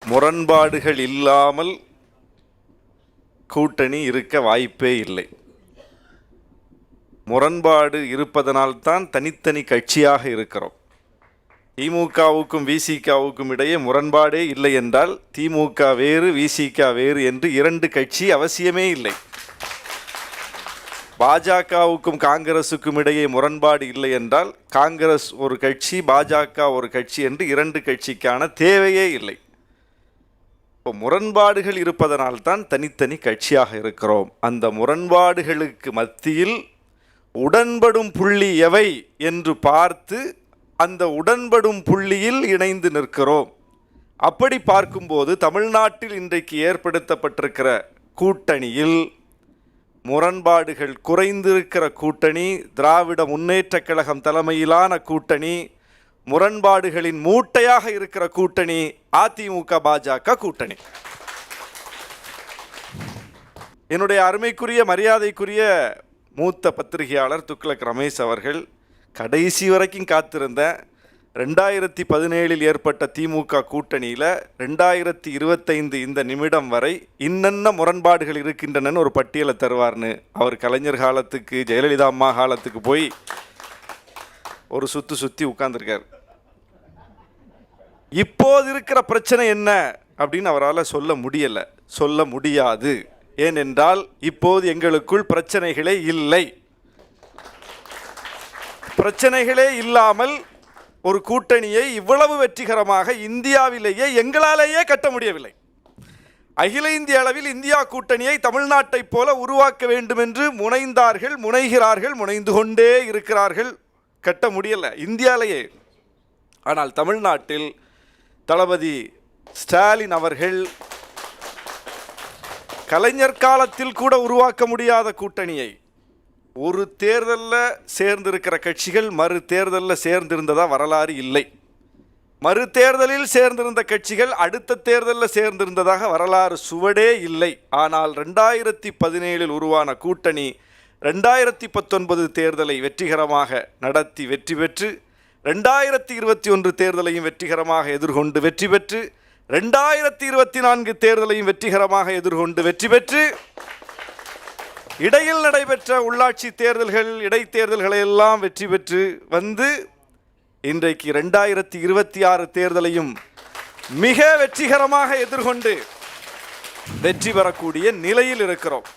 முரண்பாடுகள் இல்லாமல் கூட்டணி இருக்க வாய்ப்பே இல்லை. முரண்பாடு இருப்பதனால்தான் தனித்தனி கட்சியாக இருக்கிறோம். திமுகவுக்கும் விசிகாவுக்கும் இடையே முரண்பாடே இல்லை என்றால் திமுக வேறு விசிக வேறு என்று இரண்டு கட்சி அவசியமே இல்லை. பாஜகவுக்கும் காங்கிரசுக்கும் இடையே முரண்பாடு இல்லை என்றால் காங்கிரஸ் ஒரு கட்சி பாஜக ஒரு கட்சி என்று இரண்டு கட்சிக்கான தேவையே இல்லை. இப்போ முரண்பாடுகள் இருப்பதனால்தான் தனித்தனி கட்சியாக இருக்கிறோம். அந்த முரண்பாடுகளுக்கு மத்தியில் உடன்படும் புள்ளி எவை என்று பார்த்து அந்த உடன்படும் புள்ளியில் இணைந்து நிற்கிறோம். அப்படி பார்க்கும்போது தமிழ்நாட்டில் இன்றைக்கு ஏற்படுத்தப்பட்டிருக்கிற கூட்டணியில் முரண்பாடுகள் குறைந்திருக்கிற கூட்டணி, திராவிட முன்னேற்றக் கழகம் தலைமையிலான கூட்டணி, முரண்பாடுகளின் மூட்டையாக இருக்கிற கூட்டணி அதிமுக பாஜக கூட்டணி. என்னுடைய அருமைக்குரிய மரியாதைக்குரிய மூத்த பத்திரிகையாளர் துக்ளக் ரமேஷ் அவர்கள் கடைசி வரைக்கும் காத்திருந்த 2017 ஏற்பட்ட திமுக கூட்டணியில் 2025 இந்த நிமிடம் வரை இன்னென்ன முரண்பாடுகள் இருக்கின்றன ஒரு பட்டியலை தருவார்னு அவர் கலைஞர் காலத்துக்கு ஜெயலலிதா அம்மா காலத்துக்கு போய் ஒரு சுற்றி உட்கார்ந்துருக்கார். இப்போது இருக்கிற பிரச்சனை என்ன அப்படின்னு அவரால் சொல்ல முடியலை, சொல்ல முடியாது. ஏனென்றால் இப்போது எங்களுக்குள் பிரச்சனைகளே இல்லை. பிரச்சனைகளே இல்லாமல் ஒரு கூட்டணியை இவ்வளவு வெற்றிகரமாக இந்தியாவிலேயே எங்களாலேயே கட்ட முடியவில்லை. அகில இந்திய அளவில் இந்தியா கூட்டணியை தமிழ்நாட்டை போல உருவாக்க வேண்டும் என்று முனைந்தார்கள், முனைகிறார்கள், முனைந்து கொண்டே இருக்கிறார்கள். கட்ட முடியலை இந்தியாவிலேயே. ஆனால் தமிழ்நாட்டில் தளபதி ஸ்டாலின் அவர்கள் கலைஞர் காலத்தில் கூட உருவாக்க முடியாத கூட்டணியை ஒரு தேர்தலில் சேர்ந்திருக்கிற கட்சிகள் மறு தேர்தலில் சேர்ந்திருந்ததா வரலாறு இல்லை. மறு தேர்தலில் சேர்ந்திருந்த கட்சிகள் அடுத்த தேர்தலில் சேர்ந்திருந்ததாக வரலாறு சுவடே இல்லை. ஆனால் 2017 உருவான கூட்டணி 2019 தேர்தலை வெற்றிகரமாக நடத்தி வெற்றி பெற்று, 2021 தேர்தலையும் வெற்றிகரமாக எதிர்கொண்டு வெற்றி பெற்று, 2024 தேர்தலையும் வெற்றிகரமாக எதிர்கொண்டு வெற்றி பெற்று, இடையில் நடைபெற்ற உள்ளாட்சி தேர்தல்கள் இடைத்தேர்தல்களை எல்லாம் வெற்றி பெற்று வந்து இன்றைக்கு 2026 தேர்தலையும் மிக வெற்றிகரமாக எதிர்கொண்டு வெற்றி பெறக்கூடிய நிலையில் இருக்கிறோம்.